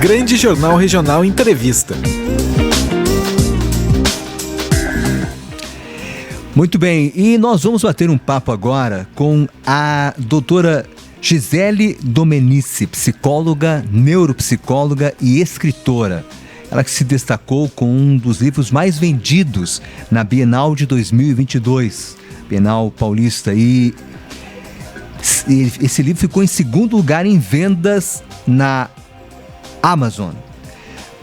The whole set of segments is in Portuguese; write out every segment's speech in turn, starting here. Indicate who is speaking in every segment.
Speaker 1: Grande Jornal Regional Entrevista.
Speaker 2: Muito bem, e nós vamos bater um papo agora com a doutora Gisele Domenici, psicóloga, neuropsicóloga e escritora. Ela que se destacou com um dos livros mais vendidos na Bienal de 2022, Bienal Paulista, e esse livro ficou em segundo lugar em vendas na Amazon.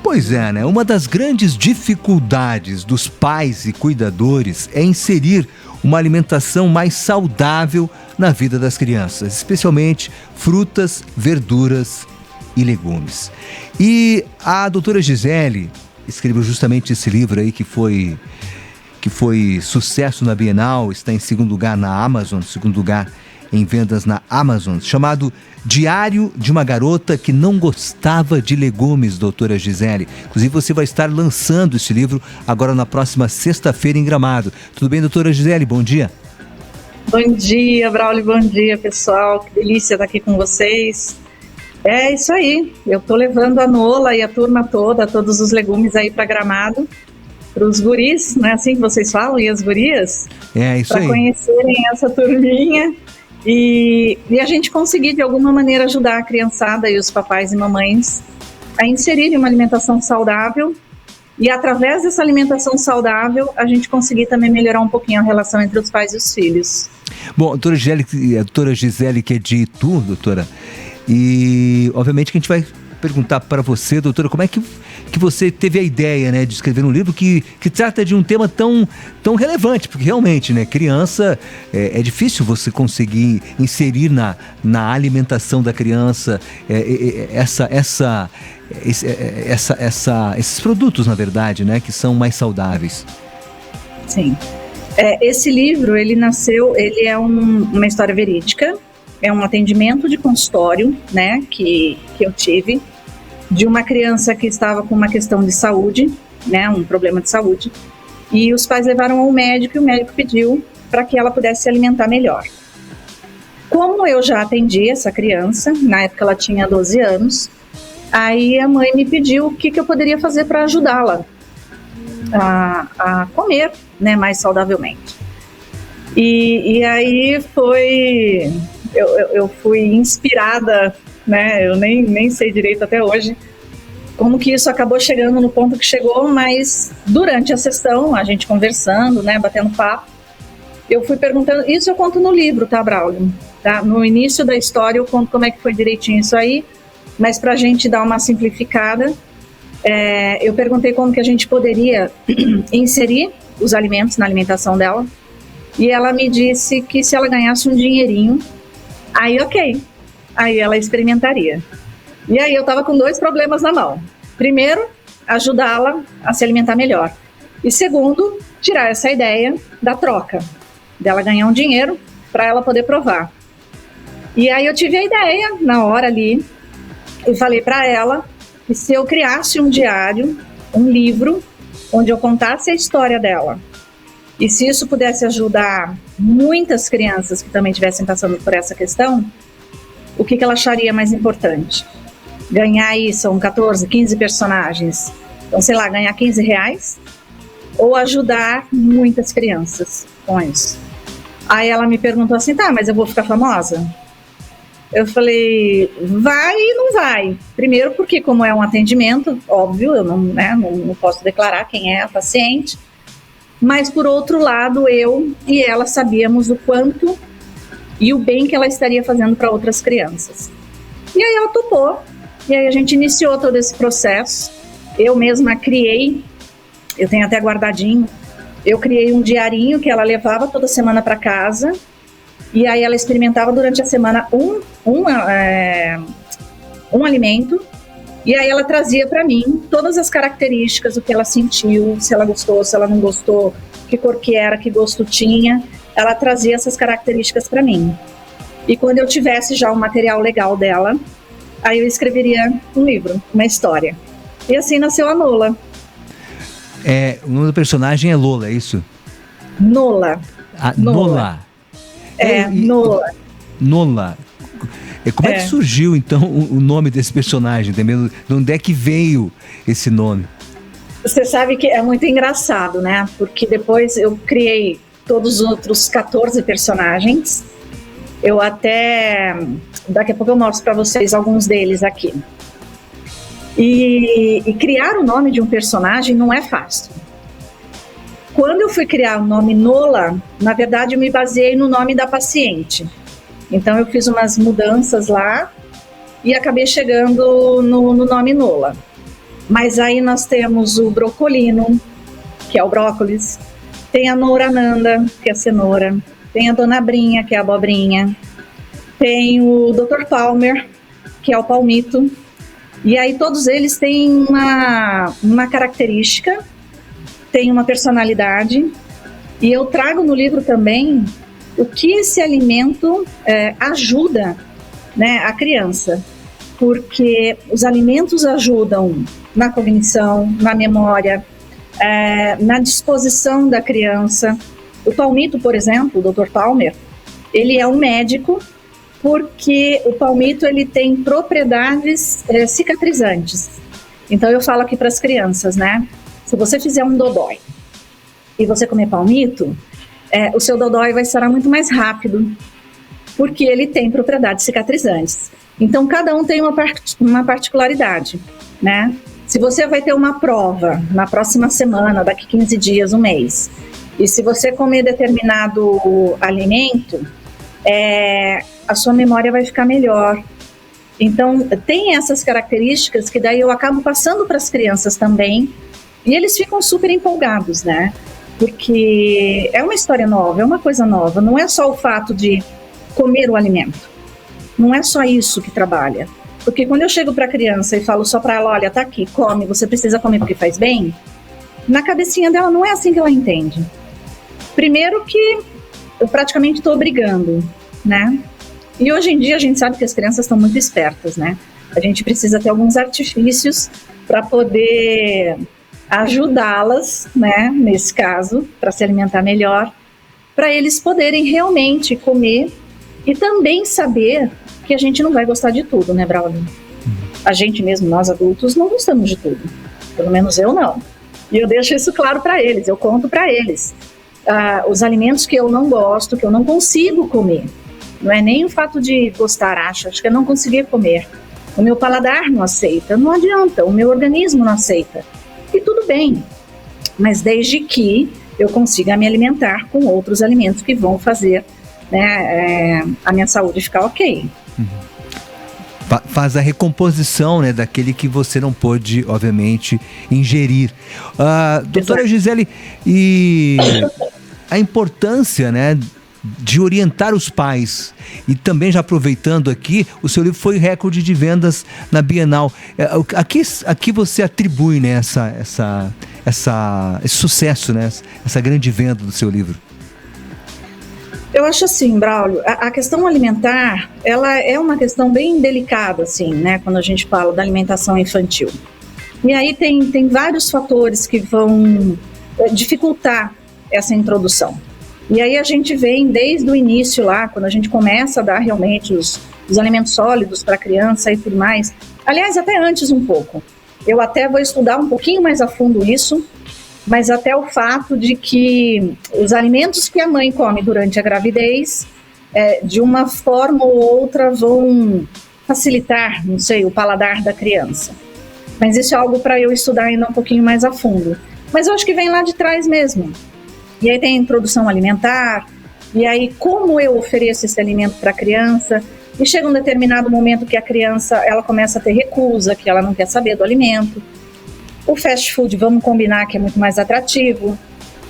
Speaker 2: Pois é, né? Uma das grandes dificuldades dos pais e cuidadores é inserir uma alimentação mais saudável na vida das crianças, especialmente frutas, verduras e legumes. E a doutora Gisele escreveu justamente esse livro aí que foi sucesso na Bienal, está em segundo lugar na Amazon, segundo lugar em vendas na Amazon, chamado Diário de uma Garota que Não Gostava de Legumes, doutora Gisele. Inclusive você vai estar lançando esse livro agora na próxima sexta-feira em Gramado. Tudo bem, doutora Gisele? Bom dia.
Speaker 3: Bom dia, Braulio, bom dia, pessoal. Que delícia estar aqui com vocês. É isso aí, eu tô levando a Nola e a turma toda, todos os legumes aí para Gramado, para os guris, não é assim que vocês falam, e as gurias?
Speaker 2: É, isso aí.
Speaker 3: Para conhecerem essa turminha. E a gente conseguir, de alguma maneira, ajudar a criançada e os papais e mamães a inserirem uma alimentação saudável e, através dessa alimentação saudável, a gente conseguir também melhorar um pouquinho a relação entre os pais e os filhos.
Speaker 2: Bom, a doutora Gisele que é de Itu, doutora, e obviamente que a gente vai perguntar para você, doutora, como é que você teve a ideia, né, de escrever um livro que trata de um tema tão relevante, porque realmente, né, criança, é difícil você conseguir inserir na alimentação da criança esses produtos, na verdade, né, que são mais saudáveis.
Speaker 3: Sim. Esse livro, ele é uma história verídica. É um atendimento de consultório, né, que eu tive, de uma criança que estava com uma questão de saúde, né, um problema de saúde, e os pais levaram ao médico e o médico pediu para que ela pudesse se alimentar melhor. Como eu já atendi essa criança, na época ela tinha 12 anos, aí a mãe me pediu o que eu poderia fazer para ajudá-la a comer, né, mais saudavelmente. E aí foi... Eu fui inspirada, né? Eu nem sei direito até hoje como que isso acabou chegando no ponto que chegou, mas durante a sessão, a gente conversando, né, batendo papo, eu fui perguntando, isso eu conto no livro, tá, Braulio? Tá? No início da história eu conto como é que foi direitinho isso aí, mas pra gente dar uma simplificada, eu perguntei como que a gente poderia inserir os alimentos na alimentação dela, e ela me disse que se ela ganhasse um dinheirinho, aí ok, aí ela experimentaria. E aí eu estava com 2 problemas na mão. Primeiro, ajudá-la a se alimentar melhor. E segundo, tirar essa ideia da troca, dela ganhar um dinheiro para ela poder provar. E aí eu tive a ideia, na hora ali, e falei para ela que se eu criasse um diário, um livro, onde eu contasse a história dela, e se isso pudesse ajudar muitas crianças que também estivessem passando por essa questão, o que ela acharia mais importante? Ganhar aí, são 14, 15 personagens, então sei lá, ganhar R$15, ou ajudar muitas crianças com isso. Aí ela me perguntou assim, tá, mas eu vou ficar famosa? Eu falei, vai e não vai. Primeiro porque como é um atendimento, óbvio, eu não posso declarar quem é a paciente, mas por outro lado, eu e ela sabíamos o quanto e o bem que ela estaria fazendo para outras crianças. E aí ela topou, e aí a gente iniciou todo esse processo. Eu mesma criei, eu tenho até guardadinho, eu criei um diarinho que ela levava toda semana para casa, e aí ela experimentava durante a semana um alimento, e aí ela trazia para mim todas as características, o que ela sentiu, se ela gostou, se ela não gostou, que cor que era, que gosto tinha. Ela trazia essas características para mim. E quando eu tivesse já o material legal dela, aí eu escreveria um livro, uma história. E assim nasceu a Nola.
Speaker 2: O nome do personagem é Lola, é isso?
Speaker 3: Nola.
Speaker 2: Nola.
Speaker 3: Nola.
Speaker 2: Nola. E como é que surgiu, então, o nome desse personagem? Também? De onde é que veio esse nome?
Speaker 3: Você sabe que é muito engraçado, né? Porque depois eu criei todos os outros 14 personagens. Eu até... Daqui a pouco eu mostro para vocês alguns deles aqui. E criar o nome de um personagem não é fácil. Quando eu fui criar o nome Nola, na verdade eu me baseei no nome da paciente. Então eu fiz umas mudanças lá e acabei chegando no nome Nola. Mas aí nós temos o Brocolino, que é o brócolis. Tem a Nourananda, que é a cenoura. Tem a Dona Brinha, que é a abobrinha. Tem o Dr. Palmer, que é o palmito. E aí todos eles têm uma característica, têm uma personalidade. E eu trago no livro também o que esse alimento ajuda, né, a criança. Porque os alimentos ajudam na cognição, na memória, na disposição da criança. O palmito, por exemplo, o Dr. Palmer, ele é um médico porque o palmito ele tem propriedades cicatrizantes. Então eu falo aqui para as crianças, né? Se você fizer um dodói e você comer palmito, o seu dodói vai sarar muito mais rápido, porque ele tem propriedades cicatrizantes. Então cada um tem uma particularidade, né? Se você vai ter uma prova na próxima semana, daqui 15 dias, um mês, e se você comer determinado alimento, a sua memória vai ficar melhor. Então, tem essas características que daí eu acabo passando para as crianças também, e eles ficam super empolgados, né? Porque é uma história nova, é uma coisa nova, não é só o fato de comer o alimento, não é só isso que trabalha. Porque quando eu chego para a criança e falo só para ela, olha, tá aqui, come, você precisa comer porque faz bem, na cabecinha dela não é assim que ela entende. Primeiro que eu praticamente estou obrigando, né? E hoje em dia a gente sabe que as crianças estão muito espertas, né? A gente precisa ter alguns artifícios para poder ajudá-las, né? Nesse caso, para se alimentar melhor, para eles poderem realmente comer e também saber que a gente não vai gostar de tudo, né, Braulio? A gente mesmo, nós adultos, não gostamos de tudo. Pelo menos eu não. E eu deixo isso claro para eles, eu conto para eles. Os alimentos que eu não gosto, que eu não consigo comer. Não é nem o fato de gostar, acho que eu não conseguir comer. O meu paladar não aceita, não adianta, o meu organismo não aceita. E tudo bem, mas desde que eu consiga me alimentar com outros alimentos que vão fazer, né, a minha saúde ficar ok.
Speaker 2: Faz a recomposição, né, daquele que você não pôde, obviamente, ingerir. Doutora Gisele, e a importância, né, de orientar os pais, e também já aproveitando aqui, o seu livro foi recorde de vendas na Bienal. Aqui você atribui, né, esse sucesso, né, essa grande venda do seu livro?
Speaker 3: Eu acho assim, Braulio, a questão alimentar, ela é uma questão bem delicada, assim, né, quando a gente fala da alimentação infantil. E aí tem vários fatores que vão dificultar essa introdução. E aí a gente vem desde o início lá, quando a gente começa a dar realmente os alimentos sólidos para a criança e tudo mais. Aliás, até antes um pouco. Eu até vou estudar um pouquinho mais a fundo isso, mas até o fato de que os alimentos que a mãe come durante a gravidez, de uma forma ou outra, vão facilitar, não sei, o paladar da criança. Mas isso é algo para eu estudar ainda um pouquinho mais a fundo. Mas eu acho que vem lá de trás mesmo. E aí tem a introdução alimentar, e aí como eu ofereço esse alimento para a criança, e chega um determinado momento que a criança ela começa a ter recusa, que ela não quer saber do alimento. O fast food, vamos combinar que é muito mais atrativo,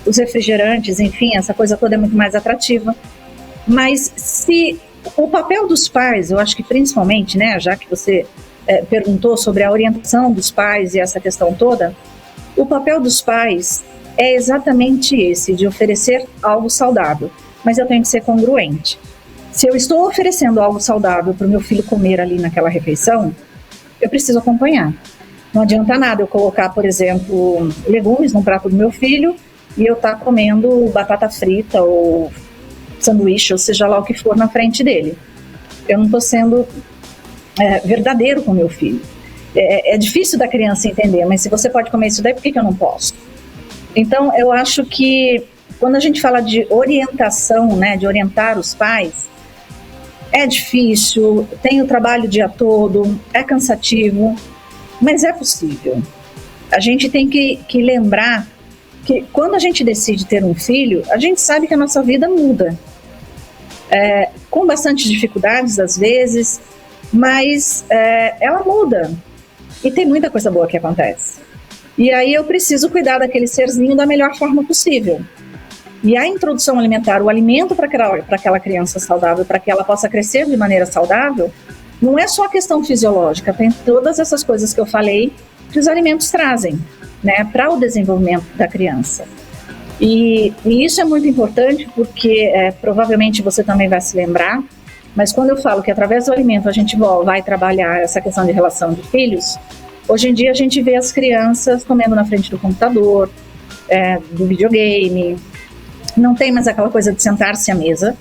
Speaker 3: os refrigerantes, enfim, essa coisa toda é muito mais atrativa. Mas se o papel dos pais, eu acho que principalmente, né, já que você perguntou sobre a orientação dos pais e essa questão toda, o papel dos pais é exatamente esse, de oferecer algo saudável, mas eu tenho que ser congruente. Se eu estou oferecendo algo saudável para o meu filho comer ali naquela refeição, eu preciso acompanhar. Não adianta nada eu colocar, por exemplo, legumes no prato do meu filho e eu estar comendo batata frita ou sanduíche, ou seja lá o que for na frente dele. eu não estou sendo verdadeiro com meu filho. É difícil da criança entender, mas se você pode comer isso daí, por que eu não posso? Então, eu acho que quando a gente fala de orientação, né, de orientar os pais, é difícil, tem o trabalho o dia todo, é cansativo, mas é possível. A gente tem que lembrar que quando a gente decide ter um filho, a gente sabe que a nossa vida muda. Com bastante dificuldades às vezes, mas ela muda. E tem muita coisa boa que acontece. E aí eu preciso cuidar daquele serzinho da melhor forma possível. E a introdução alimentar, o alimento para aquela criança saudável, para que ela possa crescer de maneira saudável, não é só a questão fisiológica, tem todas essas coisas que eu falei que os alimentos trazem, né, para o desenvolvimento da criança. E isso é muito importante porque provavelmente você também vai se lembrar, mas quando eu falo que através do alimento a gente vai trabalhar essa questão de relação de filhos, hoje em dia a gente vê as crianças comendo na frente do computador, do videogame, não tem mais aquela coisa de sentar-se à mesa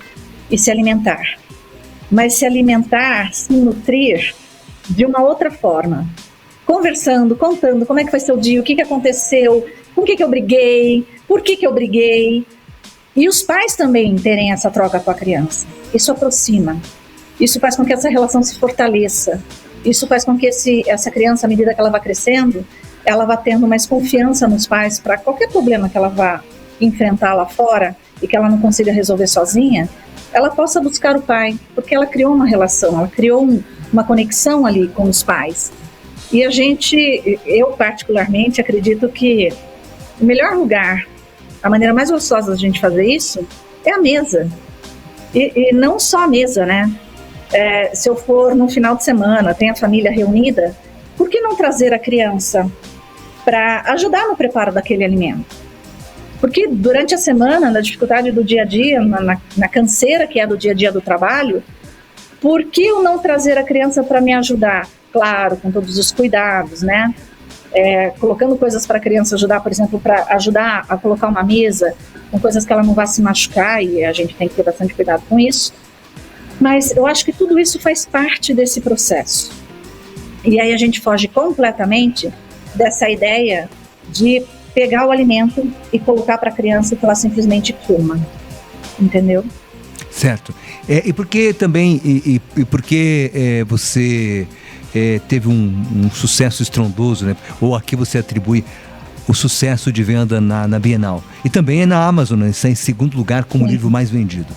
Speaker 3: e se alimentar, mas se alimentar, se nutrir de uma outra forma, conversando, contando como é que foi seu dia, o que aconteceu, com o que eu briguei, por que eu briguei. E os pais também terem essa troca com a criança. Isso aproxima. Isso faz com que essa relação se fortaleça. Isso faz com que essa criança, à medida que ela vai crescendo, ela vá tendo mais confiança nos pais para qualquer problema que ela vá enfrentar lá fora e que ela não consiga resolver sozinha, ela possa buscar o pai, porque ela criou uma relação, ela criou uma conexão ali com os pais. E eu particularmente acredito que o melhor lugar, a maneira mais gostosa da gente fazer isso é a mesa. E não só a mesa, né? Se eu for no final de semana, tem a família reunida, por que não trazer a criança para ajudar no preparo daquele alimento? Porque durante a semana, na dificuldade do dia a dia, na canseira que é do dia a dia do trabalho, por que eu não trazer a criança para me ajudar? Claro, com todos os cuidados, né? Colocando coisas para a criança ajudar, por exemplo, para ajudar a colocar uma mesa, com coisas que ela não vá se machucar, e a gente tem que ter bastante cuidado com isso. Mas eu acho que tudo isso faz parte desse processo. E aí a gente foge completamente dessa ideia de pegar o alimento e colocar para a criança que ela simplesmente coma, entendeu?
Speaker 2: Certo. E por que também, e por que você teve um sucesso estrondoso, né? Ou aqui você atribui o sucesso de venda na Bienal? E também é na Amazon, né? Está em segundo lugar como
Speaker 3: Sim.
Speaker 2: livro mais vendido.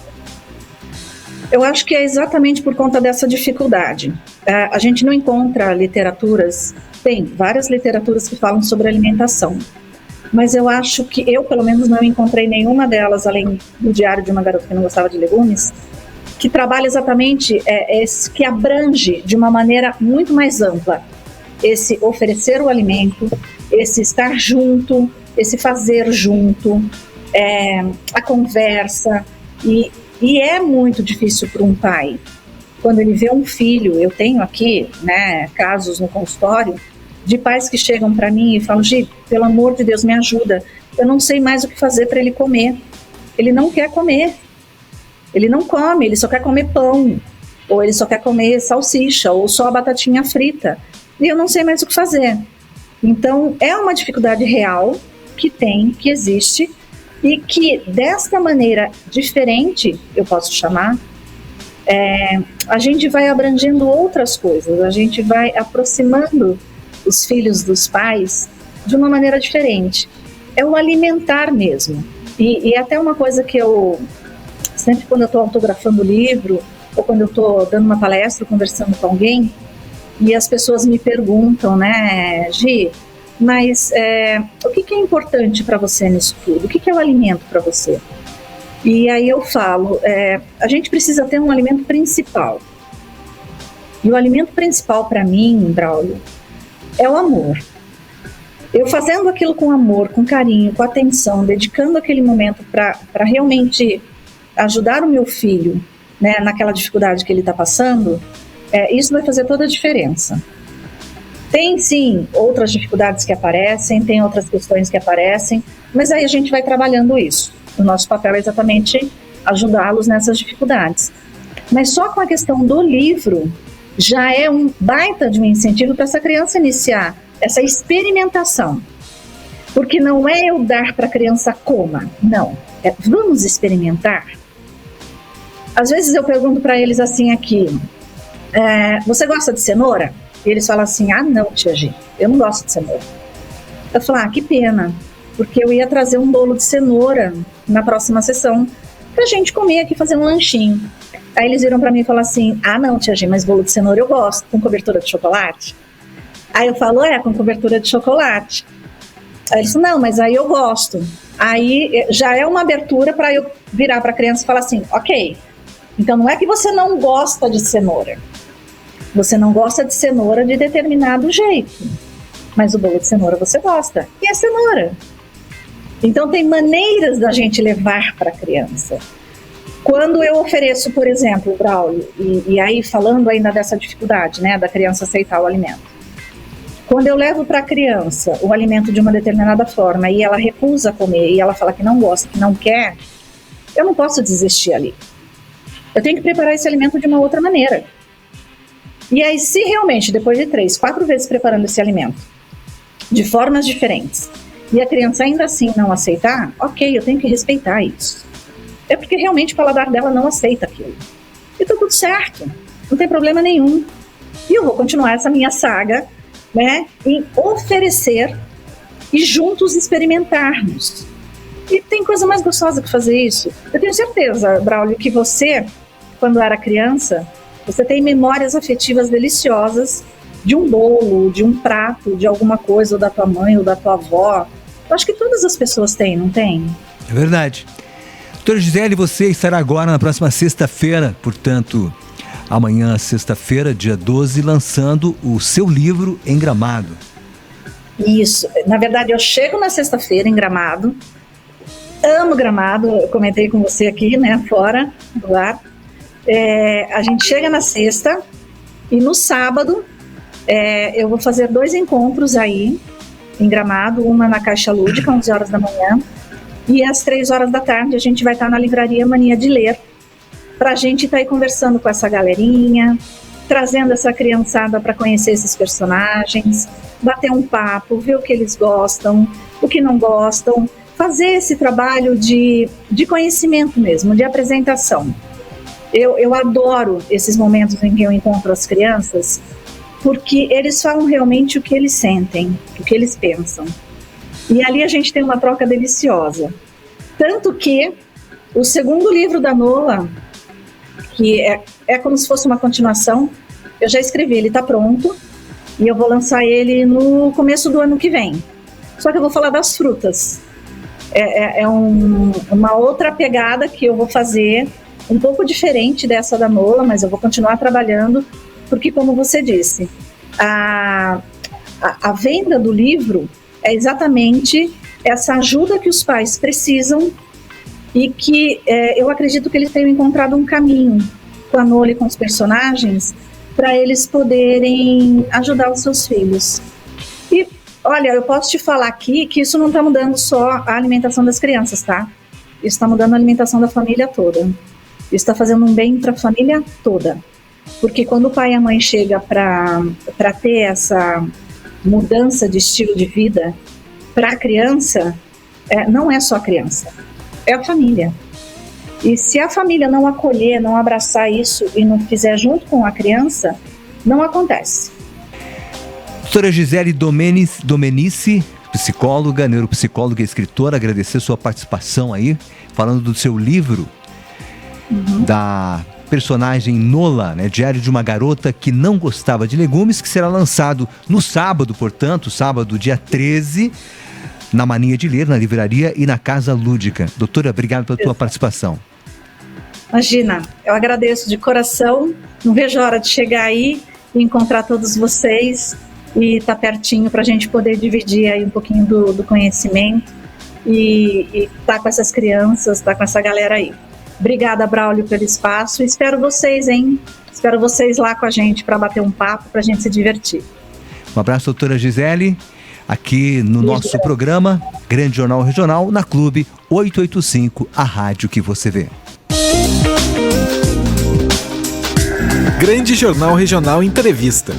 Speaker 3: Eu acho que é exatamente por conta dessa dificuldade. A gente não encontra literaturas, tem várias literaturas que falam sobre alimentação, mas eu acho que eu, pelo menos, não encontrei nenhuma delas, além do Diário de uma Garota que Não Gostava de Legumes, que trabalha exatamente, que abrange de uma maneira muito mais ampla esse oferecer o alimento, esse estar junto, esse fazer junto, a conversa. E é muito difícil para um pai, quando ele vê um filho. Eu tenho aqui, né, casos no consultório de pais que chegam para mim e falam: Gi, pelo amor de Deus, me ajuda, eu não sei mais o que fazer para ele comer. Ele não quer comer, ele não come, ele só quer comer pão, ou ele só quer comer salsicha, ou só a batatinha frita, e eu não sei mais o que fazer. Então é uma dificuldade real que existe, e que desta maneira diferente, eu posso chamar, a gente vai abrangendo outras coisas, a gente vai aproximando os filhos dos pais de uma maneira diferente. É o alimentar mesmo. E até uma coisa que eu, sempre quando eu estou autografando o livro, ou quando eu estou dando uma palestra, conversando com alguém, e as pessoas me perguntam, né, Gi, mas o que é importante para você nisso tudo? O que é o alimento para você? E aí eu falo, a gente precisa ter um alimento principal. E o alimento principal para mim, Braulio, é o amor. Eu fazendo aquilo com amor, com carinho, com atenção, dedicando aquele momento para realmente ajudar o meu filho, né, naquela dificuldade que ele está passando, isso vai fazer toda a diferença. Tem sim outras dificuldades que aparecem, tem outras questões que aparecem, mas aí a gente vai trabalhando isso. O nosso papel é exatamente ajudá-los nessas dificuldades. Mas só com a questão do livro já é um baita de um incentivo para essa criança iniciar essa experimentação. Porque não é eu dar para a criança coma, não. É vamos experimentar. Às vezes eu pergunto para eles assim aqui, você gosta de cenoura? E eles falam assim, não, tia G, eu não gosto de cenoura. Eu falo, que pena, porque eu ia trazer um bolo de cenoura na próxima sessão pra gente comer aqui, fazer um lanchinho. Aí eles viram pra mim e falaram assim, não, tia G, mas bolo de cenoura eu gosto, com cobertura de chocolate. Aí eu falo, com cobertura de chocolate. Aí eles falam, não, mas aí eu gosto. Aí já é uma abertura para eu virar pra criança e falar assim, ok, então não é que você não gosta de cenoura, você não gosta de cenoura de determinado jeito, mas o bolo de cenoura você gosta, e é cenoura. Então tem maneiras da gente levar para a criança. Quando eu ofereço, por exemplo, Braulio, e aí falando ainda dessa dificuldade, né, da criança aceitar o alimento. Quando eu levo para a criança o alimento de uma determinada forma e ela recusa comer, e ela fala que não gosta, que não quer, eu não posso desistir ali. Eu tenho que preparar esse alimento de uma outra maneira. E aí, se realmente, depois de 3, 4 vezes preparando esse alimento, de formas diferentes, e a criança ainda assim não aceitar, ok, eu tenho que respeitar isso. É porque realmente o paladar dela não aceita aquilo. E tá tudo certo, não tem problema nenhum. E eu vou continuar essa minha saga, né, em oferecer e juntos experimentarmos. E tem coisa mais gostosa que fazer isso. Eu tenho certeza, Braulio, que você, quando era criança, você tem memórias afetivas deliciosas de um bolo, de um prato, de alguma coisa, ou da tua mãe, ou da tua avó. Eu acho que todas as pessoas têm, não tem?
Speaker 2: É verdade. Doutora Gisele, você estará agora na próxima sexta-feira, portanto, amanhã, sexta-feira, dia 12, lançando o seu livro em Gramado.
Speaker 3: Isso. Na verdade, eu chego na sexta-feira em Gramado. Amo Gramado, eu comentei com você aqui, né, fora do ar. A gente chega na sexta e no sábado eu vou fazer 2 encontros aí em Gramado, uma na Caixa Lúdica, 11 horas da manhã, e às 3 horas da tarde a gente vai estar na livraria Mania de Ler, para a gente estar aí conversando com essa galerinha, trazendo essa criançada para conhecer esses personagens, bater um papo, ver o que eles gostam, o que não gostam, fazer esse trabalho de conhecimento mesmo, de apresentação. Eu adoro esses momentos em que eu encontro as crianças, porque eles falam realmente o que eles sentem, o que eles pensam. E ali a gente tem uma troca deliciosa. Tanto que o segundo livro da Nola, que é como se fosse uma continuação, eu já escrevi, ele está pronto, e eu vou lançar ele no começo do ano que vem. Só que eu vou falar das frutas. Uma outra pegada que eu vou fazer, um pouco diferente dessa da Nola, mas eu vou continuar trabalhando, porque como você disse, a venda do livro é exatamente essa ajuda que os pais precisam e que eu acredito que eles tenham encontrado um caminho com a Nola e com os personagens para eles poderem ajudar os seus filhos. E olha, eu posso te falar aqui que isso não está mudando só a alimentação das crianças, tá? Isso está mudando a alimentação da família toda. Isso está fazendo um bem para a família toda. Porque quando o pai e a mãe chegam para ter essa mudança de estilo de vida para a criança, não é só a criança, é a família. E se a família não acolher, não abraçar isso e não fizer junto com a criança, não acontece.
Speaker 2: Doutora Gisele Domenici, psicóloga, neuropsicóloga e escritora, agradecer sua participação aí, falando do seu livro, da personagem Nola, né, Diário de uma Garota que Não Gostava de Legumes, que será lançado no sábado, portanto, sábado, dia 13, na Mania de Ler, na livraria e na Casa Lúdica. Doutora, obrigado pela tua participação.
Speaker 3: Imagina, eu agradeço de coração, não vejo a hora de chegar aí e encontrar todos vocês e estar pertinho para a gente poder dividir aí um pouquinho do conhecimento e estar com essas crianças, estar com essa galera aí. Obrigada, Braulio, pelo espaço. Espero vocês, hein? Espero vocês lá com a gente para bater um papo, para a gente se divertir.
Speaker 2: Um abraço, doutora Gisele, aqui no nosso programa Grande Jornal Regional, na Clube 885, a rádio que você vê.
Speaker 1: Grande Jornal Regional Entrevista.